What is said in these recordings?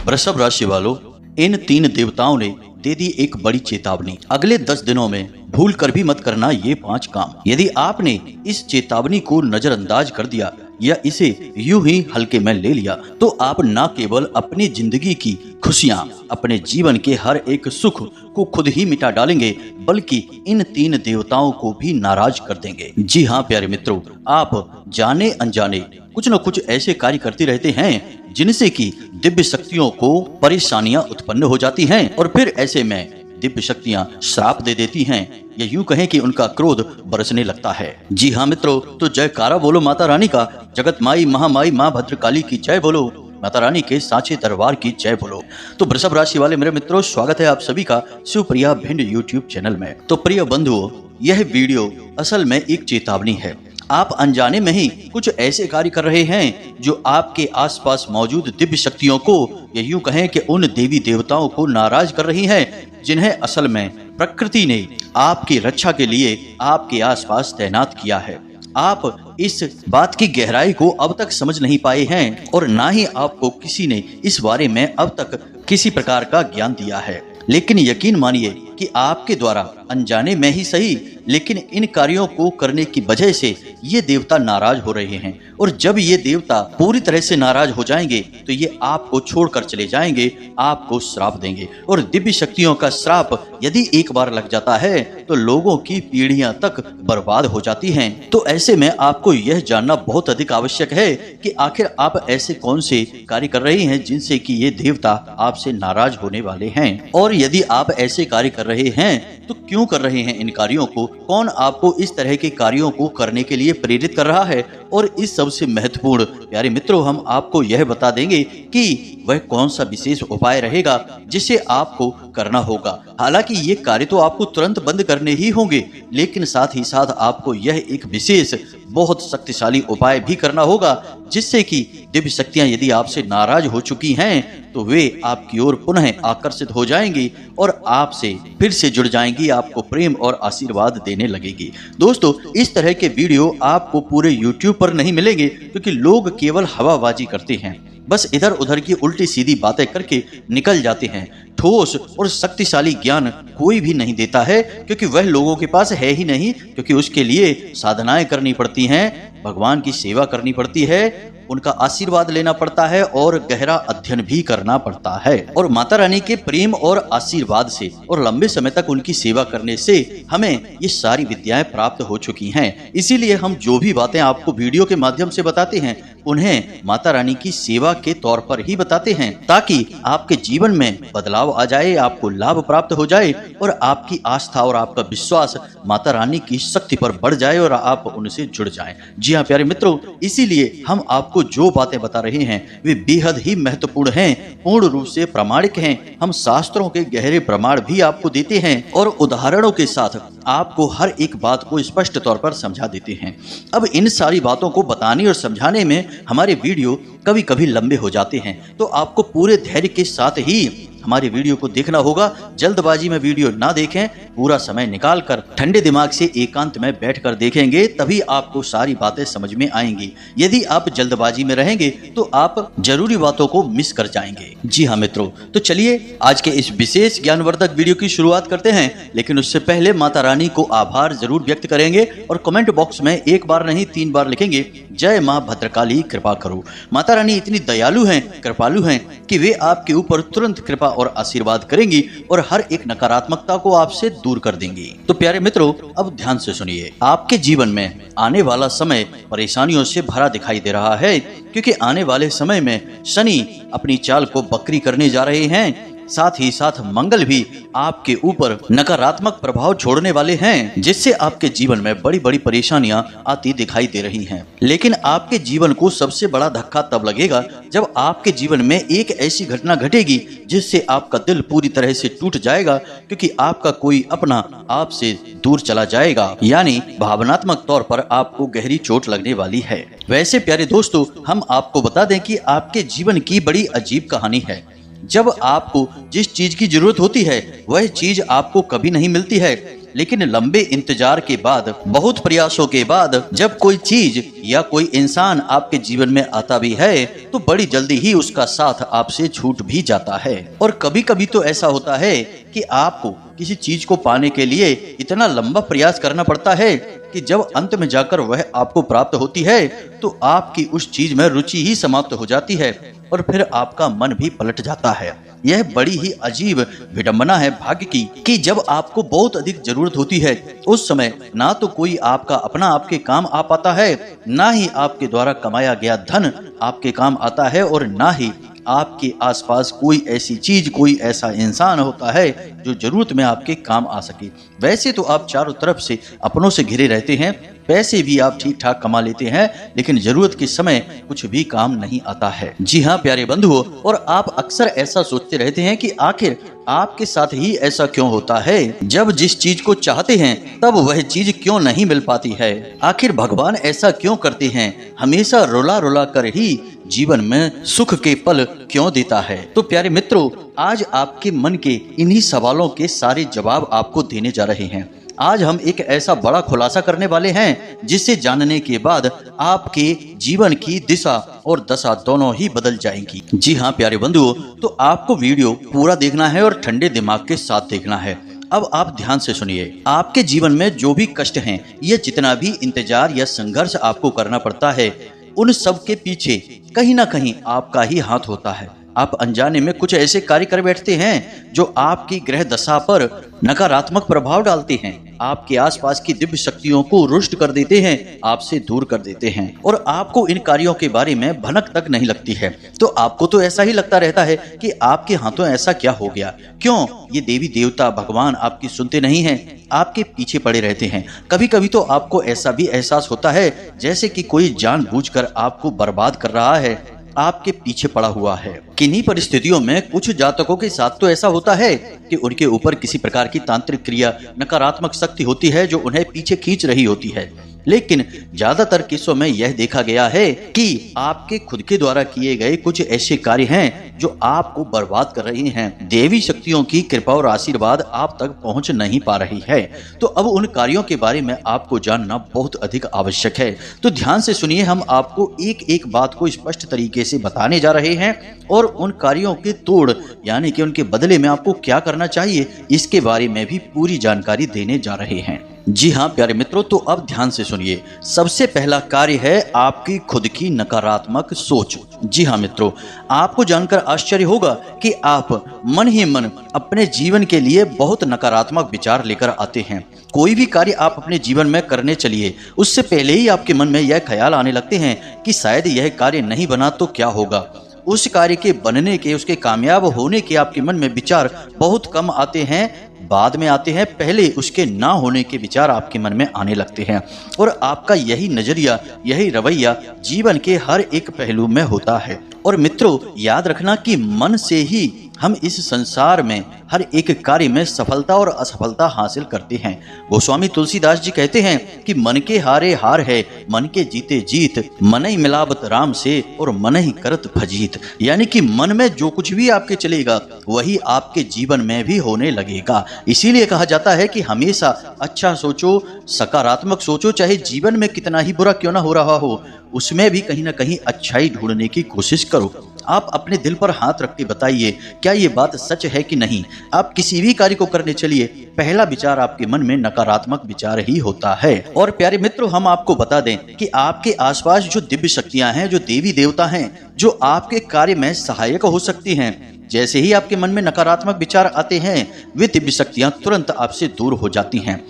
वृषभ राशि वालों, इन 3 देवताओं ने दे दी एक बड़ी चेतावनी। अगले 10 दिनों में भूल कर भी मत करना ये 5 काम। यदि आपने इस चेतावनी को नजरअंदाज कर दिया या इसे यूं ही हल्के में ले लिया तो आप न केवल अपनी जिंदगी की खुशियां, अपने जीवन के हर एक सुख को खुद ही मिटा डालेंगे, बल्कि इन 3 देवताओं को भी नाराज कर देंगे। जी हाँ प्यारे मित्रों, आप जाने अनजाने कुछ न कुछ ऐसे कार्य करते रहते हैं जिनसे कि दिव्य शक्तियों को परेशानियां उत्पन्न हो जाती हैं और फिर ऐसे में दिव्य शक्तियां श्राप दे देती हैं या यूं कहें कि उनका क्रोध बरसने लगता है। जी हाँ मित्रों, तो जयकारा बोलो माता रानी का, जगत माई महामाई माँ भद्रकाली की जय बोलो, माता रानी के सांचे दरबार की जय बोलो। तो वृषभ राशि वाले मेरे मित्रों, स्वागत है आप सभी का शिवप्रिया भिंड यूट्यूब चैनल में। तो प्रिय बंधुओं, यह वीडियो असल में एक चेतावनी है। आप अनजाने में ही कुछ ऐसे कार्य कर रहे हैं जो आपके आसपास मौजूद दिव्य शक्तियों को या यूं कहें कि उन देवी देवताओं को नाराज कर रही हैं, जिन्हें असल में प्रकृति ने आपकी रक्षा के लिए आपके आसपास तैनात किया है। आप इस बात की गहराई को अब तक समझ नहीं पाए हैं और ना ही आपको किसी ने इस बारे में अब तक किसी प्रकार का ज्ञान दिया है। लेकिन यकीन मानिए कि आपके द्वारा अनजाने में ही सही, लेकिन इन कार्यों को करने की वजह से ये देवता नाराज हो रहे हैं और जब ये देवता पूरी तरह से नाराज हो जाएंगे तो ये आपको छोड़कर चले जाएंगे, आपको श्राप देंगे। और दिव्य शक्तियों का श्राप यदि एक बार लग जाता है तो लोगों की पीढ़ियां तक बर्बाद हो जाती हैं। तो ऐसे में आपको यह जानना बहुत अधिक आवश्यक है कि आखिर आप ऐसे कौन से कार्य कर रहे हैं जिनसे कि ये देवता आपसे नाराज होने वाले हैं, और यदि आप ऐसे कार्य कर रहे हैं तो क्यों कर रहे हैं इन कार्यों को, कौन आपको इस तरह के कार्यों को करने के लिए प्रेरित कर रहा है। और इस सबसे महत्वपूर्ण प्यारे मित्रों, हम आपको यह बता देंगे कि वह कौन सा विशेष उपाय रहेगा जिसे आपको करना होगा। हालांकि ये कार्य तो आपको तुरंत बंद करने ही होंगे, लेकिन साथ ही साथ आपको यह एक विशेष बहुत शक्तिशाली उपाय भी करना होगा जिससे कि दिव्य शक्तियां यदि आपसे नाराज हो चुकी हैं तो वे आपकी ओर पुनः आकर्षित हो जाएंगी और आपसे फिर से जुड़ जाएंगी, आपको प्रेम और आशीर्वाद देने लगेगी। दोस्तों, इस तरह के वीडियो आपको पूरे YouTube पर नहीं मिलेंगे क्योंकि लोग केवल हवाबाजी करते हैं, बस इधर उधर की उल्टी सीधी बातें करके निकल जाते हैं। ठोस और शक्तिशाली ज्ञान कोई भी नहीं देता है क्योंकि वह लोगों के पास है ही नहीं, क्योंकि उसके लिए साधनाएं करनी पड़ती हैं, भगवान की सेवा करनी पड़ती है, उनका आशीर्वाद लेना पड़ता है और गहरा अध्ययन भी करना पड़ता है। और माता रानी के प्रेम और आशीर्वाद से और लंबे समय तक उनकी सेवा करने से हमें ये सारी विद्याएं प्राप्त हो चुकी हैं। इसीलिए हम जो भी बातें आपको वीडियो के माध्यम से बताते हैं उन्हें माता रानी की सेवा के तौर पर ही बताते हैं, ताकि आपके जीवन में बदलाव आ जाए, आपको लाभ प्राप्त हो जाए और आपकी आस्था और आपका विश्वास माता रानी की शक्ति पर बढ़ जाए और आप उनसे जुड़ जाएं। जी हाँ प्यारे मित्रों, इसीलिए हम आपको जो बातें बता रहे हैं वे बेहद ही महत्वपूर्ण हैं, पूर्ण रूप से प्रामाणिक हैं। हम शास्त्रों के गहरे प्रमाण भी आपको देते हैं और उदाहरणों के साथ आपको हर एक बात को स्पष्ट तौर पर समझा देते हैं। अब इन सारी बातों को बताने और समझाने में हमारे वीडियो कभी कभी लंबे हो जाते हैं, तो आपको पूरे धैर्य के साथ ही हमारे वीडियो को देखना होगा। जल्दबाजी में वीडियो ना देखें, पूरा समय निकालकर ठंडे दिमाग से एकांत में बैठकर देखेंगे, तभी आपको सारी बातें समझ में आएंगी। यदि आप जल्दबाजी में रहेंगे तो आप जरूरी बातों को मिस कर जाएंगे। जी हाँ मित्रों, तो चलिए आज के इस विशेष ज्ञानवर्धक वीडियो की शुरुआत करते हैं, लेकिन उससे पहले माता रानी को आभार जरूर व्यक्त करेंगे और कमेंट बॉक्स में एक बार नहीं 3 बार लिखेंगे, जय माँ भद्रकाली कृपा करो। माता रानी इतनी दयालु हैं, कृपालु हैं कि वे आपके ऊपर तुरंत कृपा और आशीर्वाद करेंगी और हर एक नकारात्मकता को आपसे दूर कर देंगी। तो प्यारे मित्रों, अब ध्यान से सुनिए। आपके जीवन में आने वाला समय परेशानियों से भरा दिखाई दे रहा है क्योंकि आने वाले समय में शनि अपनी चाल को बकरी करने जा रहे हैं। साथ ही साथ मंगल भी आपके ऊपर नकारात्मक प्रभाव छोड़ने वाले हैं, जिससे आपके जीवन में बड़ी बड़ी परेशानियां आती दिखाई दे रही हैं। लेकिन आपके जीवन को सबसे बड़ा धक्का तब लगेगा जब आपके जीवन में एक ऐसी घटना घटेगी जिससे आपका दिल पूरी तरह से टूट जाएगा, क्योंकि आपका कोई अपना आपसे दूर चला जाएगा, यानी भावनात्मक तौर पर आपको गहरी चोट लगने वाली है। वैसे प्यारे दोस्तों, हम आपको बता दें कि आपके जीवन की बड़ी अजीब कहानी है। जब आपको जिस चीज की जरूरत होती है वह चीज आपको कभी नहीं मिलती है। लेकिन लंबे इंतजार के बाद, बहुत प्रयासों के बाद जब कोई चीज या कोई इंसान आपके जीवन में आता भी है तो बड़ी जल्दी ही उसका साथ आपसे छूट भी जाता है। और कभी कभी तो ऐसा होता है कि आपको किसी चीज को पाने के लिए इतना लंबा प्रयास करना पड़ता है कि जब अंत में जाकर वह आपको प्राप्त होती है तो आपकी उस चीज में रुचि ही समाप्त हो जाती है और फिर आपका मन भी पलट जाता है। यह बड़ी ही अजीब विडंबना है भाग्य की कि जब आपको बहुत अधिक जरूरत होती है उस समय ना तो कोई आपका अपना आपके काम आ पाता है, ना ही आपके द्वारा कमाया गया धन आपके काम आता है, और ना ही आपके आसपास कोई ऐसी चीज, कोई ऐसा इंसान होता है जो जरूरत में आपके काम आ सके। वैसे तो आप चारों तरफ से अपनों से घिरे रहते हैं, पैसे भी आप ठीक ठाक कमा लेते हैं, लेकिन जरूरत के समय कुछ भी काम नहीं आता है। जी हाँ प्यारे बंधुओं, और आप अक्सर ऐसा सोचते रहते हैं कि आखिर आपके साथ ही ऐसा क्यों होता है, जब जिस चीज को चाहते हैं तब वह चीज क्यों नहीं मिल पाती है। आखिर भगवान ऐसा क्यों करते हैं, हमेशा रुला रुला कर ही जीवन में सुख के पल क्यों देता है। तो प्यारे मित्रों, आज आपके मन के इन्हीं सवालों के सारे जवाब आपको देने जा रहे हैं। आज हम एक ऐसा बड़ा खुलासा करने वाले हैं जिसे जानने के बाद आपके जीवन की दिशा और दशा दोनों ही बदल जाएंगी। जी हाँ प्यारे बंधुओं, तो आपको वीडियो पूरा देखना है और ठंडे दिमाग के साथ देखना है। अब आप ध्यान से सुनिए। आपके जीवन में जो भी कष्ट हैं, ये जितना भी इंतजार या संघर्ष आपको करना पड़ता है, उन सब के पीछे कहीं ना कहीं आपका ही हाथ होता है। आप अनजाने में कुछ ऐसे कार्य कर बैठते हैं जो आपकी ग्रह दशा पर नकारात्मक प्रभाव डालते हैं, आपके आसपास की दिव्य शक्तियों को रुष्ट कर देते हैं, आपसे दूर कर देते हैं, और आपको इन कार्यों के बारे में भनक तक नहीं लगती है। तो आपको तो ऐसा ही लगता रहता है कि आपके हाथों ऐसा क्या हो गया, क्यों ये देवी देवता भगवान आपकी सुनते नहीं हैं, आपके पीछे पड़े रहते हैं। कभी कभी तो आपको ऐसा भी एहसास होता है जैसे कि कोई जानबूझकर आपको बर्बाद कर रहा है, आपके पीछे पड़ा हुआ है। किन्हीं परिस्थितियों में कुछ जातकों के साथ तो ऐसा होता है कि उनके ऊपर किसी प्रकार की तांत्रिक क्रिया, नकारात्मक शक्ति होती है जो उन्हें पीछे खींच रही होती है। लेकिन ज्यादातर केसों में यह देखा गया है कि आपके खुद के द्वारा किए गए कुछ ऐसे कार्य हैं जो आपको बर्बाद कर रहे हैं। देवी शक्तियों की कृपा और आशीर्वाद आप तक पहुंच नहीं पा रही है। तो अब उन कार्यों के बारे में आपको जानना बहुत अधिक आवश्यक है। तो ध्यान से सुनिए, हम आपको एक एक बात को स्पष्ट तरीके से बताने जा रहे हैं और उन कार्यों के तोड़ यानी कि उनके बदले में आपको क्या करना चाहिए, इसके बारे में भी पूरी जानकारी देने जा रहे हैं। जी हाँ प्यारे मित्रों, तो अब ध्यान से सुनिए। सबसे पहला कार्य है आपकी खुद की नकारात्मक सोच। जी हाँ मित्रों, आपको जानकर आश्चर्य होगा कि आप मन ही मन अपने जीवन के लिए बहुत नकारात्मक विचार लेकर आते हैं। कोई भी कार्य आप अपने जीवन में करने चलिए, उससे पहले ही आपके मन में यह ख्याल आने लगते हैं कि शायद यह कार्य नहीं बना तो क्या होगा। उस कार्य के बनने के, उसके कामयाब होने के आपके मन में विचार बहुत कम आते हैं, बाद में आते हैं। पहले उसके ना होने के विचार आपके मन में आने लगते हैं और आपका यही नजरिया, यही रवैया जीवन के हर एक पहलू में होता है। और मित्रों, याद रखना कि मन से ही हम इस संसार में हर एक कार्य में सफलता और असफलता हासिल करते हैं। गोस्वामी तुलसीदास जी कहते हैं कि मन के हारे हार है, मन के जीते जीत, मन ही मिलावत राम से और मन ही करत फजीत। यानी कि मन में जो कुछ भी आपके चलेगा वही आपके जीवन में भी होने लगेगा। इसीलिए कहा जाता है कि हमेशा अच्छा सोचो, सकारात्मक सोचो, चाहे जीवन में कितना ही बुरा क्यों ना हो रहा हो, उसमें भी कहीं ना कहीं अच्छाई ढूंढने की कोशिश करो। आप अपने दिल पर हाथ रख के बताइए, क्या ये बात सच है कि नहीं। आप किसी भी कार्य को करने चलिए, पहला विचार आपके मन में नकारात्मक विचार ही होता है। और प्यारे मित्रों, हम आपको बता दें कि आपके आसपास जो दिव्य शक्तियां हैं, जो देवी देवता हैं, जो आपके कार्य में सहायक हो सकती हैं, जैसे ही आपके मन में नकारात्मक विचार आते हैं, वे दिव्य शक्तियां तुरंत आपसे दूर हो जाती हैं।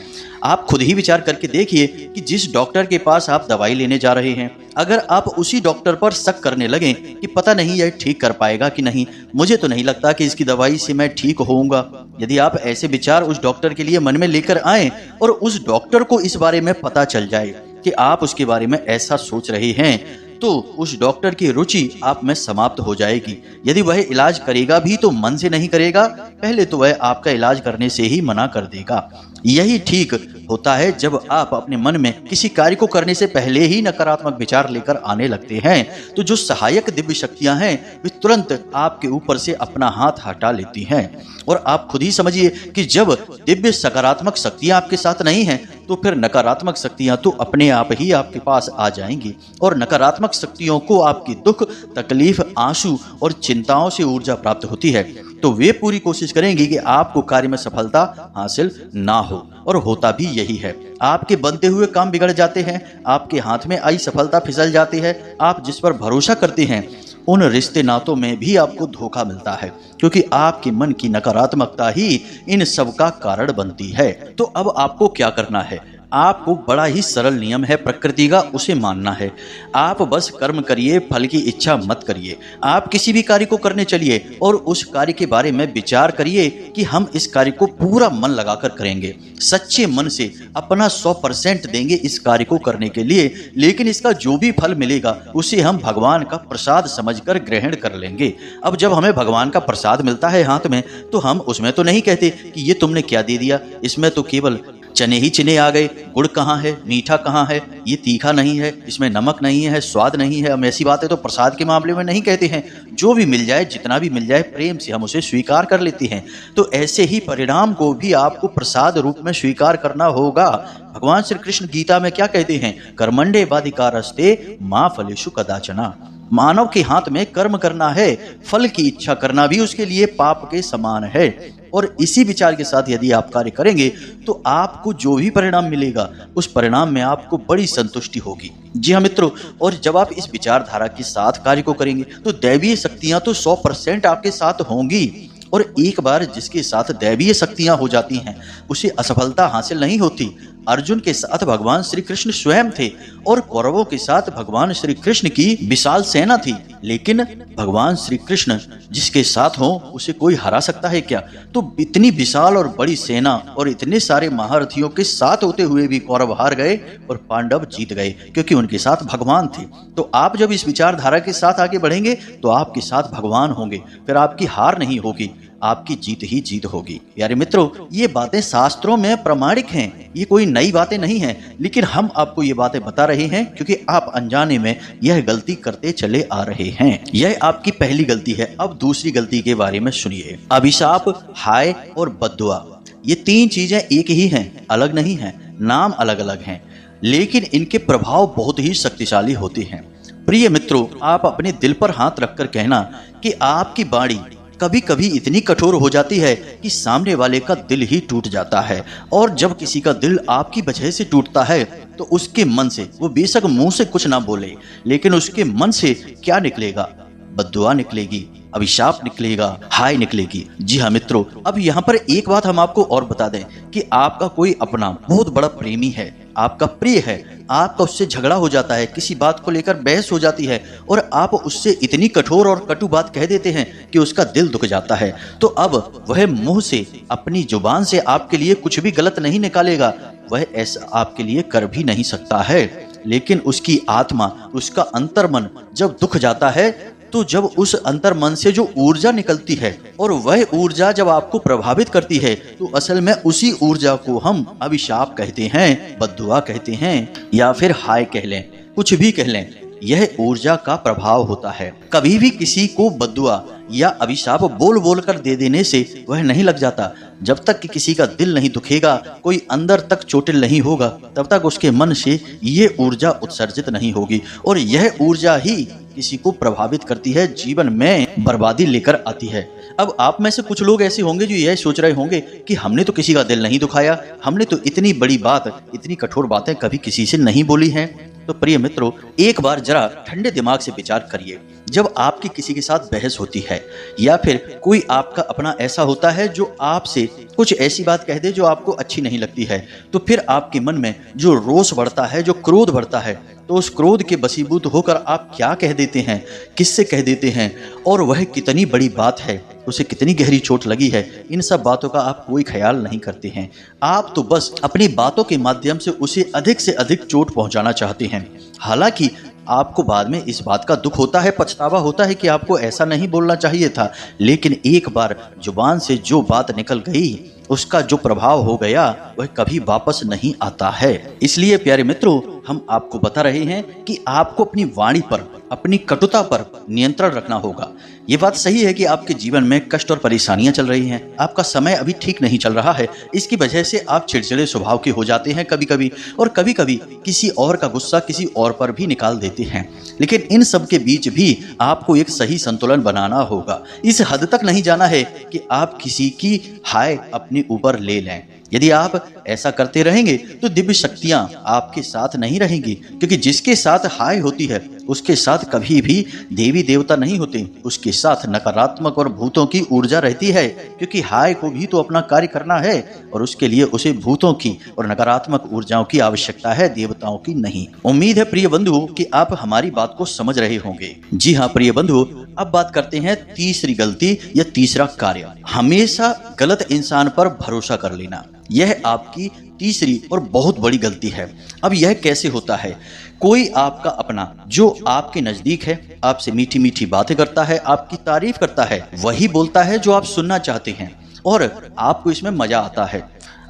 आप खुद ही विचार करके देखिए कि जिस डॉक्टर के पास आप दवाई लेने जा रहे हैं, अगर आप उसी डॉक्टर पर शक करने लगें कि पता नहीं यह ठीक कर पाएगा कि नहीं, मुझे तो नहीं लगता कि इसकी दवाई से मैं ठीक होऊंगा, यदि आप ऐसे विचार उस डॉक्टर के लिए मन में लेकर आएं और उस डॉक्टर को इस बारे में पता चल जाए कि आप उसके बारे में ऐसा सोच रहे हैं, तो उस डॉक्टर की रुचि आप में समाप्त हो जाएगी। यदि वह इलाज करेगा भी तो मन से नहीं करेगा, पहले तो वह आपका इलाज करने से ही मना कर देगा। यही ठीक होता है जब आप अपने मन में किसी कार्य को करने से पहले ही नकारात्मक विचार लेकर आने लगते हैं तो जो सहायक दिव्य शक्तियां हैं वे तुरंत आपके ऊपर से अपना हाथ हटा लेती हैं। और आप खुद ही समझिए कि जब दिव्य सकारात्मक शक्तियां आपके साथ नहीं हैं तो फिर नकारात्मक शक्तियां तो अपने आप ही आपके पास आ जाएंगी और नकारात्मक शक्तियों को आपकी दुख, तकलीफ, आंसू और चिंताओं से ऊर्जा प्राप्त होती है तो वे पूरी कोशिश करेंगी कि आपको कार्य में सफलता हासिल ना हो। और होता भी यही है, आपके बनते हुए काम बिगड़ जाते हैं, आपके हाथ में आई सफलता फिसल जाती है, आप जिस पर भरोसा करते हैं उन रिश्ते नातों में भी आपको धोखा मिलता है क्योंकि आपके मन की नकारात्मकता ही इन सब का कारण बनती है। तो अब आपको क्या करना है? आपको बड़ा ही सरल नियम है प्रकृति का, उसे मानना है। आप बस कर्म करिए, फल की इच्छा मत करिए। आप किसी भी कार्य को करने चलिए और उस कार्य के बारे में विचार करिए कि हम इस कार्य को पूरा मन लगाकर करेंगे, सच्चे मन से अपना 100% देंगे इस कार्य को करने के लिए, लेकिन इसका जो भी फल मिलेगा उसे हम भगवान का प्रसाद समझकर ग्रहण कर लेंगे। अब जब हमें भगवान का प्रसाद मिलता है हाथ में तो हम उसमें तो नहीं कहते कि ये तुमने क्या दे दिया, इसमें तो केवल चने ही चने आ गए, गुड़ कहाँ है, मीठा कहाँ है, ये तीखा नहीं है, इसमें नमक नहीं है, स्वाद नहीं है। हम ऐसी बातें तो प्रसाद के मामले में नहीं कहते हैं। जो भी मिल जाए, जितना भी मिल जाए, प्रेम से हम उसे स्वीकार कर लेते हैं। तो ऐसे ही परिणाम को भी आपको प्रसाद रूप में स्वीकार करना होगा। भगवान श्री कृष्ण गीता में क्या कहते हैं? कर्मण्डे वाधिकारस्ते मा फलेषु कदाचना। मानव के हाथ में कर्म करना है, फल की इच्छा करना भी उसके लिए पाप के समान है। और इसी विचार के साथ यदि आप कार्य करेंगे तो आपको जो भी परिणाम मिलेगा उस परिणाम में आपको बड़ी संतुष्टि होगी। जी हाँ मित्रों, और जब आप इस विचारधारा के साथ कार्य को करेंगे तो दैवीय शक्तियां तो 100% आपके साथ होंगी। और एक बार जिसके साथ दैवीय शक्तियां हो जाती हैं उसे असफलता हासिल नहीं होती। अर्जुन के साथ भगवान श्री कृष्ण स्वयं थे और कौरवों के साथ भगवान श्री कृष्ण की विशाल सेना थी, लेकिन भगवान श्री कृष्ण जिसके साथ हो उसे कोई हरा सकता है क्या? तो इतनी विशाल और बड़ी सेना और इतने सारे महारथियों के साथ होते हुए भी कौरव हार गए और पांडव जीत गए क्योंकि उनके साथ भगवान थे। तो आप जब इस विचारधारा के साथ आगे बढ़ेंगे तो आपके साथ भगवान होंगे, फिर आपकी हार नहीं होगी, आपकी जीत ही जीत होगी। यारे मित्रों, ये बातें शास्त्रों में प्रमाणिक हैं, ये कोई नई बातें नहीं हैं, लेकिन हम आपको ये बातें बता रहे हैं क्योंकि आप अनजाने में यह गलती करते चले आ रहे हैं। यह आपकी पहली गलती है। अब दूसरी गलती के बारे में सुनिए। अभिशाप, हाय और बद्दुआ, ये तीन चीजें एक ही हैं, अलग नहीं हैं, नाम अलग अलग हैं, लेकिन इनके प्रभाव बहुत ही शक्तिशाली होते हैं। प्रिय मित्रों, आप अपने दिल पर हाथ रखकर कहना कि आपकी वाणी कभी कभी इतनी कठोर हो जाती है कि सामने वाले का दिल ही टूट जाता है। और जब किसी का दिल आपकी वजह से टूटता है तो उसके मन से, वो बेशक मुंह से कुछ ना बोले, लेकिन उसके मन से क्या निकलेगा? बद्दुआ निकलेगी, अभिशाप निकलेगा, हाय निकलेगी। जी हाँ मित्रों, अब यहाँ पर एक बात हम आपको और बता दें कि आपका कोई अपना बहुत बड़ा प्रेमी है, आपका प्रिय है, आपका उससे झगड़ा हो जाता है, किसी बात को लेकर बहस हो जाती है और आप उससे इतनी कठोर और कटु बात कह देते हैं कि उसका दिल दुख जाता है। तो अब वह मुंह से, अपनी जुबान से आपके लिए कुछ भी गलत नहीं निकालेगा, वह ऐसा आपके लिए कर भी नहीं सकता है, लेकिन उसकी आत्मा, उसका अंतर्मन जब दुख जाता है तो जब उस अंतर्मन से जो ऊर्जा निकलती है और वह ऊर्जा जब आपको प्रभावित करती है तो असल में उसी ऊर्जा को हम अभिशाप कहते हैं, बद्दुआ कहते हैं, या फिर हाय कह लें, कुछ भी कह लें। यह ऊर्जा का प्रभाव होता है। कभी भी किसी को बद्दुआ या अभिशाप बोल बोल कर दे देने से वह नहीं लग जाता। जब तक कि किसी का दिल नहीं दुखेगा, कोई अंदर तक चोटिल नहीं होगा, तब तक उसके मन से ये ऊर्जा उत्सर्जित नहीं होगी और यह ऊर्जा ही किसी को प्रभावित करती है, जीवन में बर्बादी लेकर आती है। अब आप में से कुछ लोग ऐसे होंगे जो यह सोच रहे होंगे कि हमने तो किसी का दिल नहीं दुखाया, हमने तो इतनी बड़ी बात, इतनी कठोर बातें कभी किसी से नहीं बोली हैं। तो प्रिय मित्रों, एक बार जरा ठंडे दिमाग से विचार करिए। जब आपकी किसी के साथ बहस होती है या फिर कोई आपका अपना ऐसा होता है जो आपसे कुछ ऐसी बात कह दे जो आपको अच्छी नहीं लगती है, तो फिर आपके मन में जो रोष बढ़ता है, जो क्रोध बढ़ता है, तो उस क्रोध के वशीभूत होकर आप क्या कह देते हैं, किससे कह देते हैं और वह कितनी बड़ी बात है, उसे कितनी गहरी चोट लगी है, इन सब बातों का आप कोई ख्याल नहीं करते हैं। आप तो बस अपनी बातों के माध्यम से उसे अधिक से अधिक चोट पहुंचाना चाहते हैं। हालांकि आपको बाद में इस बात का दुख होता है, पछतावा होता है कि आपको ऐसा नहीं बोलना चाहिए था, लेकिन एक बार जुबान से जो बात निकल गई उसका जो प्रभाव हो गया वह कभी वापस नहीं आता है। इसलिए प्यारे मित्रों, हम आपको बता रहे हैं कि आपको अपनी वाणी पर, अपनी कटुता पर नियंत्रण रखना होगा। ये बात सही है कि आपके जीवन में कष्ट और परेशानियां चल रही हैं, आपका समय अभी ठीक नहीं चल रहा है, इसकी वजह से आप चिड़चिड़े स्वभाव के हो जाते हैं कभी कभी, और कभी कभी किसी और का गुस्सा किसी और पर भी निकाल देते हैं। लेकिन इन सब के बीच भी आपको एक सही संतुलन बनाना होगा। इस हद तक नहीं जाना है कि आप किसी की हाय अपने ऊपर ले लें। यदि आप ऐसा करते रहेंगे तो दिव्य शक्तियां आपके साथ नहीं रहेंगी, क्योंकि जिसके साथ हाय होती है उसके साथ कभी भी देवी देवता नहीं होते, उसके साथ नकारात्मक और भूतों की ऊर्जा रहती है, क्योंकि हाय को भी तो अपना कार्य करना है और उसके लिए उसे भूतों की और नकारात्मक ऊर्जाओं की आवश्यकता है, देवताओं की नहीं। उम्मीद है प्रिय बंधु कि आप हमारी बात को समझ रहे होंगे। जी हाँ प्रिय बंधु, अब बात करते हैं तीसरी गलती या तीसरा कार्य, हमेशा गलत इंसान पर भरोसा कर लेना। यह आपकी तीसरी और बहुत बड़ी गलती है। अब यह कैसे होता है? कोई आपका अपना जो आपके नजदीक है, आपसे मीठी मीठी बातें करता है, आपकी तारीफ करता है, वही बोलता है जो आप सुनना चाहते हैं और आपको इसमें मजा आता है।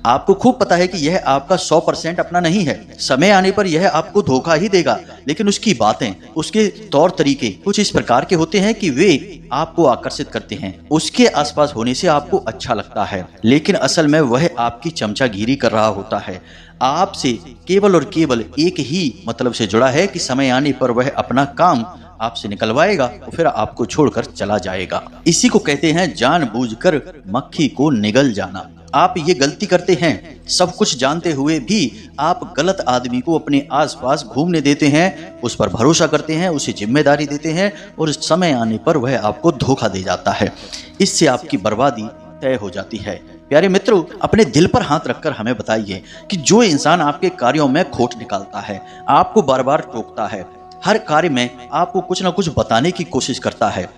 आपको खूब पता है कि यह आपका 100% अपना नहीं है, समय आने पर यह आपको धोखा ही देगा, लेकिन उसकी बातें, उसके तौर तरीके कुछ इस प्रकार के होते हैं कि वे आपको आकर्षित करते हैं, उसके आसपास होने से आपको अच्छा लगता है, लेकिन असल में वह आपकी चमचागिरी कर रहा होता है। आपसे केवल और केवल एक ही मतलब से जुड़ा है कि समय आने पर वह अपना काम आपसे निकलवाएगा और फिर आपको छोड़कर चला जाएगा। इसी को कहते हैं जानबूझकर मक्खी को निगल जाना। आप ये गलती करते हैं, सब कुछ जानते हुए भी आप गलत आदमी को अपने आसपास घूमने देते हैं, उस पर भरोसा करते हैं, उसे जिम्मेदारी देते हैं और समय आने पर वह आपको धोखा दे जाता है। इससे आपकी बर्बादी तय हो जाती है। प्यारे मित्रों, अपने दिल पर हाथ रखकर हमें बताइए कि जो इंसान आपके कार्यों में खोट निकालता है, आपको बार बार टोकता है, हर कार्य में आपको कुछ न कुछ बताने की कोशिश करता है,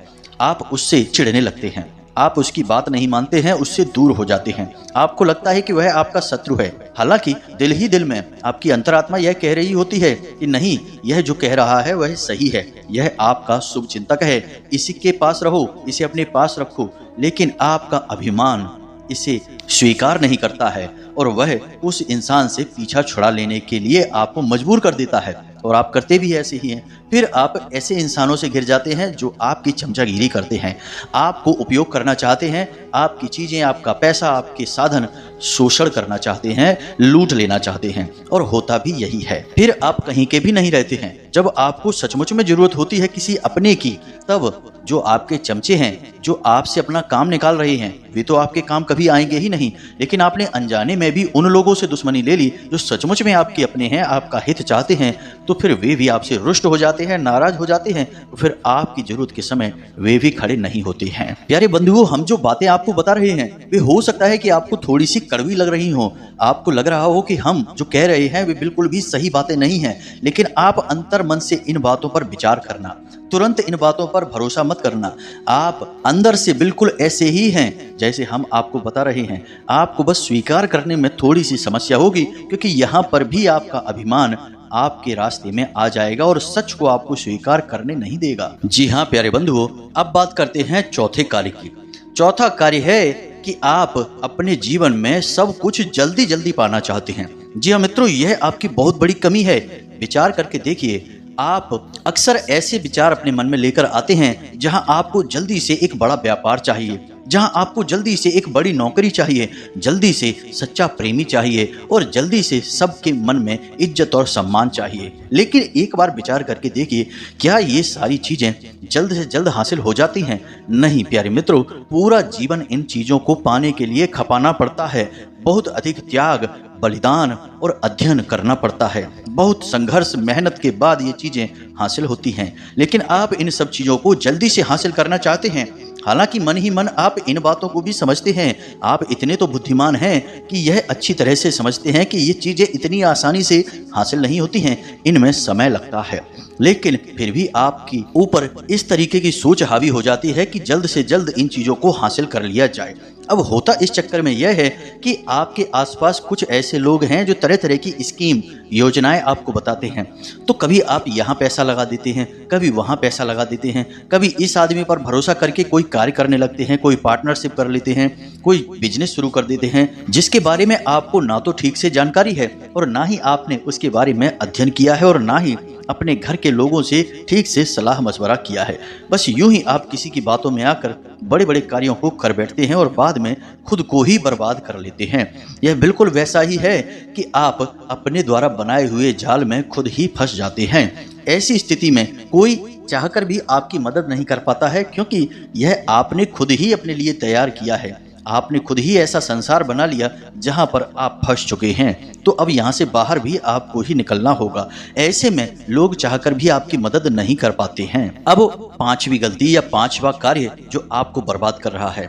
आप उससे चिढ़ने लगते हैं, आप उसकी बात नहीं मानते हैं, उससे दूर हो जाते हैं, आपको लगता है कि वह आपका शत्रु है। हालांकि दिल ही दिल में आपकी अंतरात्मा यह कह रही होती है कि नहीं, यह जो कह रहा है वह सही है, यह आपका शुभ चिंतक है, इसी के पास रहो, इसे अपने पास रखो। लेकिन आपका अभिमान इसे स्वीकार नहीं करता है और वह उस इंसान से पीछा छुड़ा लेने के लिए आपको मजबूर कर देता है, और आप करते भी ऐसे ही हैं। फिर आप ऐसे इंसानों से घिर जाते हैं जो आपकी चमचागिरी करते हैं, आपको उपयोग करना चाहते हैं, आपकी चीजें, आपका पैसा, आपके साधन शोषण करना चाहते हैं, लूट लेना चाहते हैं, और होता भी यही है। फिर आप कहीं के भी नहीं रहते हैं। जब आपको सचमुच में जरूरत होती है किसी अपने की, तब जो आपके चमचे हैं, जो आपसे अपना काम निकाल रहे हैं, वे तो आपके काम कभी आएंगे ही नहीं। लेकिन आपने अनजाने में भी उन लोगों से दुश्मनी ले ली जो सचमुच में आपके अपने हैं, आपका हित चाहते हैं, तो फिर वे भी आपसे रुष्ट हो जाते हैं, नाराज हो जाते हैं, तो फिर आपकी जरूरत के समय वे भी खड़े नहीं होते हैं। प्यारे बंधुओं, हम जो बातें आपको बता रहे हैं वे हो सकता है कि आपको थोड़ी सी कड़वी लग रही हो, आपको लग रहा हो कि हम जो कह रहे हैं वे बिल्कुल भी सही बातें नहीं हैं, लेकिन आप अंतर मन से इन बातों पर विचार करना, तुरंत इन बातों पर भरोसा मत करना। आप अंदर से बिल्कुल ऐसे ही हैं जैसे हम आपको बता रहे हैं। आपको बस स्वीकार करने में थोड़ी सी समस्या होगी, क्योंकि यहाँ पर भी आपका अभिमान आपके रास्ते में आ जाएगा और सच को आपको स्वीकार करने नहीं देगा। जी हाँ प्यारे बंधुओं, अब बात करते हैं चौथे कार्य की। चौथा कार्य है कि आप अपने जीवन में सब कुछ जल्दी जल्दी पाना चाहते हैं। जी हाँ मित्रों, यह आपकी बहुत बड़ी कमी है। विचार करके देखिए, आप अक्सर ऐसे विचार अपने मन में लेकर आते हैं जहां आपको जल्दी से एक बड़ा व्यापार चाहिए, जहां आपको जल्दी से एक बड़ी नौकरी चाहिए, जल्दी से सच्चा प्रेमी चाहिए और जल्दी से सबके मन में इज्जत और सम्मान चाहिए। लेकिन एक बार विचार करके देखिए, क्या ये सारी चीजें जल्द से जल्द हासिल हो जाती हैं? नहीं प्यारे मित्रों, पूरा जीवन इन चीजों को पाने के लिए खपाना पड़ता है। बहुत अधिक त्याग, बलिदान और अध्ययन करना पड़ता है। बहुत संघर्ष, मेहनत के बाद ये चीजें हासिल होती हैं। लेकिन आप इन सब चीजों को जल्दी से हासिल करना चाहते हैं। हालांकि मन ही मन आप इन बातों को भी समझते हैं। आप इतने तो बुद्धिमान हैं कि यह अच्छी तरह से समझते हैं कि ये चीजें इतनी आसानी से हासिल नहीं होती हैं, इनमें समय लगता है। लेकिन फिर भी आपकी ऊपर इस तरीके की सोच हावी हो जाती है कि जल्द से जल्द इन चीजों को हासिल कर लिया जाए। अब होता इस चक्कर में यह है कि आपके आसपास कुछ ऐसे लोग हैं जो तरह तरह की स्कीम योजनाएं आपको बताते हैं। तो कभी आप यहाँ पैसा लगा देते हैं, कभी वहाँ पैसा लगा देते हैं, कभी इस आदमी पर भरोसा करके कोई कार्य करने लगते हैं, कोई पार्टनरशिप कर लेते हैं, कोई बिजनेस शुरू कर देते हैं जिसके बारे में आपको ना तो ठीक से जानकारी है और ना ही आपने उसके बारे में अध्ययन किया है और ना ही अपने घर के लोगों से ठीक से सलाह मशवरा किया है। बस यूं ही आप किसी की बातों में आकर बड़े बड़े कार्यों को कर बैठते हैं और बाद में खुद को ही बर्बाद कर लेते हैं। यह बिल्कुल वैसा ही है कि आप अपने द्वारा बनाए हुए जाल में खुद ही फंस जाते हैं। ऐसी स्थिति में कोई चाहकर भी आपकी मदद नहीं कर पाता है, क्योंकि यह आपने खुद ही अपने लिए तैयार किया है। आपने खुद ही ऐसा संसार बना लिया जहां पर आप फंस चुके हैं। तो अब यहां से बाहर भी आपको ही निकलना होगा। ऐसे में लोग चाहकर भी आपकी मदद नहीं कर पाते हैं। अब पांचवी गलती या पांचवा कार्य जो आपको बर्बाद कर रहा है,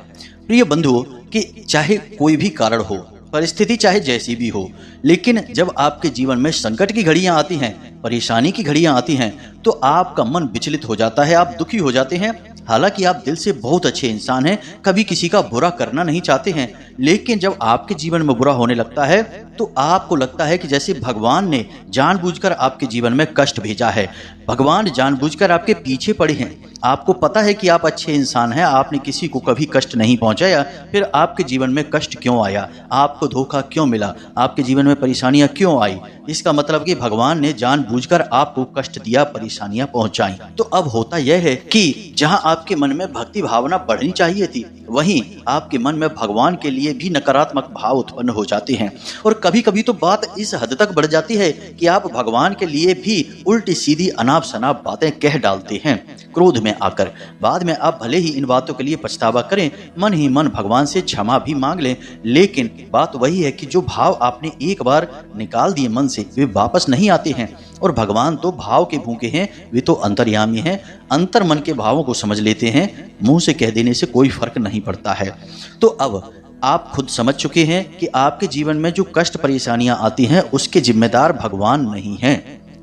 प्रिय बंधुओं, कि चाहे कोई भी कारण हो, परिस्थिति चाहे जैसी भी हो, लेकिन जब आपके जीवन में संकट की घड़ियां आती हैं, परेशानी की घड़ियां आती हैं, तो आपका मन विचलित हो जाता है, आप दुखी हो जाते हैं। हालांकि आप दिल से बहुत अच्छे इंसान हैं, कभी किसी का बुरा करना नहीं चाहते हैं, लेकिन जब आपके जीवन में बुरा होने लगता है तो आपको लगता है कि जैसे भगवान ने जानबूझकर आपके जीवन में कष्ट भेजा है, भगवान जानबूझकर आपके पीछे पड़े हैं। आपको पता है कि आप अच्छे इंसान हैं, आपने किसी को कभी कष्ट नहीं पहुंचाया, फिर आपके जीवन में कष्ट क्यों आया, आपको धोखा क्यों मिला, आपके जीवन में परेशानियां क्यों आई? इसका मतलब कि भगवान ने जानबूझकर आपको कष्ट दिया, परेशानियां पहुंचाई। तो अब होता यह है कि जहां आपके मन में भक्ति भावना बढ़नी चाहिए थी, वहीं आपके मन में भगवान के लिए भी नकारात्मक भाव उत्पन्न हो जाते हैं। और कभी कभी तो बात इस हद तक बढ़ जाती है कि आप भगवान के लिए भी उल्टी सीधी अनाप शनाप बातें कह डालते हैं क्रोध में आकर। बाद में आप भले ही इन बातों के लिए पछतावा करें, मन ही मन भगवान से क्षमा भी मांग लें, लेकिन बात वही है कि जो भाव आपने एक बार निकाल दिए मन से, वे वापस नहीं आते हैं। और भगवान तो भाव के भूखे हैं, वे तो अंतर्यामी हैं, अंतर मन के भावों को समझ लेते हैं, मुंह से कह देने से कोई फर्क नहीं पड़ता है। तो अब आप खुद समझ चुके हैं कि आपके जीवन में जो कष्ट परेशानियां आती हैं उसके जिम्मेदार भगवान नहीं हैं,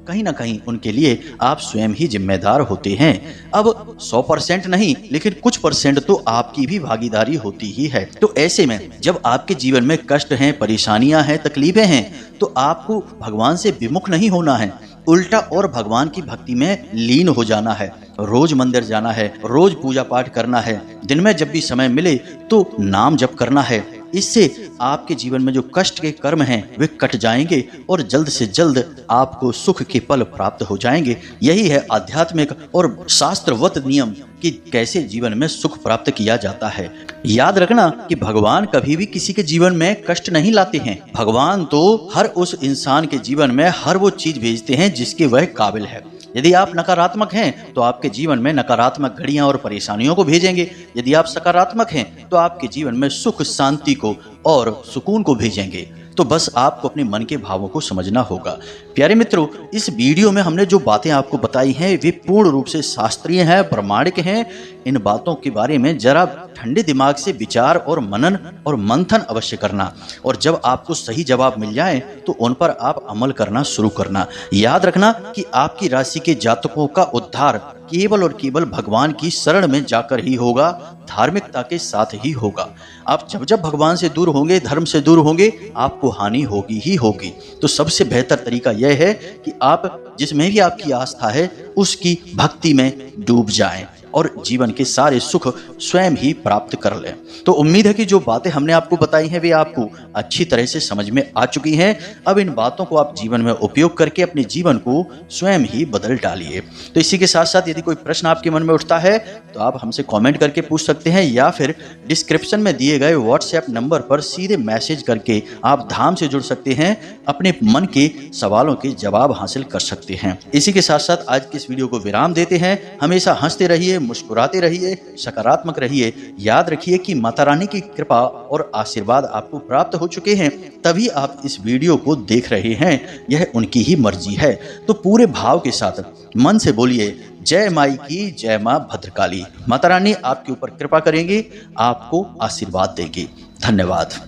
कहीं ना कहीं उनके लिए आप स्वयं ही जिम्मेदार होते हैं। अब 100% नहीं, लेकिन कुछ परसेंट तो आपकी भी भागीदारी होती ही है। तो ऐसे में जब आपके जीवन में कष्ट हैं, परेशानियां हैं, तकलीफें हैं, तो आपको भगवान से विमुख नहीं होना है, उल्टा और भगवान की भक्ति में लीन हो जाना है। रोज मंदिर जाना है, रोज पूजा पाठ करना है, दिन में जब भी समय मिले तो नाम जप करना है। इससे आपके जीवन में जो कष्ट के कर्म हैं वे कट जाएंगे और जल्द से जल्द आपको सुख के पल प्राप्त हो जाएंगे। यही है आध्यात्मिक और शास्त्रवत नियम कि कैसे जीवन में सुख प्राप्त किया जाता है। याद रखना कि भगवान कभी भी किसी के जीवन में कष्ट नहीं लाते हैं। भगवान तो हर उस इंसान के जीवन में हर वो चीज भेजते हैं जिसके वह काबिल है। यदि आप नकारात्मक हैं तो आपके जीवन में नकारात्मक घड़ियां और परेशानियों को भेजेंगे। यदि आप सकारात्मक हैं तो आपके जीवन में सुख शांति को और सुकून को भेजेंगे। तो बस आपको अपने मन के भावों को समझना होगा। प्यारे मित्रों, इस वीडियो में हमने जो बातें आपको बताई हैं वे पूर्ण रूप से शास्त्रीय हैं, प्रमाणिक हैं। इन बातों के बारे में जरा ठंडे दिमाग से विचार और मनन और मंथन अवश्य करना, और जब आपको सही जवाब मिल जाए तो उन पर आप अमल करना शुरू करना। याद रखना कि आपकी राशि के जातकों का उद्धार केवल और केवल भगवान की शरण में जाकर ही होगा, धार्मिकता के साथ ही होगा। आप जब जब भगवान से दूर होंगे, धर्म से दूर होंगे, आपको हानि होगी ही होगी। तो सबसे बेहतर तरीका यह है कि आप जिसमें भी आपकी आस्था है उसकी भक्ति में डूब जाएं और जीवन के सारे सुख स्वयं ही प्राप्त कर लें। तो उम्मीद है कि जो बातें हमने आपको बताई हैं वे आपको अच्छी तरह से समझ में आ चुकी हैं। अब इन बातों को आप जीवन में उपयोग करके अपने जीवन को स्वयं ही बदल डालिए। तो इसी के साथ साथ यदि कोई प्रश्न आपके मन में उठता है तो आप हमसे कमेंट करके पूछ सकते हैं, या फिर डिस्क्रिप्शन में दिए गए व्हाट्सएप नंबर पर सीधे मैसेज करके आप धाम से जुड़ सकते हैं, अपने मन के सवालों के जवाब हासिल कर सकते हैं। इसी के साथ साथ आज की इस वीडियो को विराम देते हैं। हमेशा हंसते रहिए, मुस्कुराते रहिए, सकारात्मक रहिए। याद रखिए कि माता रानी की कृपा और आशीर्वाद आपको प्राप्त हो चुके हैं, तभी आप इस वीडियो को देख रहे हैं। यह उनकी ही मर्जी है। तो पूरे भाव के साथ मन से बोलिए, जय माई की जय मां भद्रकाली। माता रानी आपके ऊपर कृपा करेंगी, आपको आशीर्वाद देगी। धन्यवाद।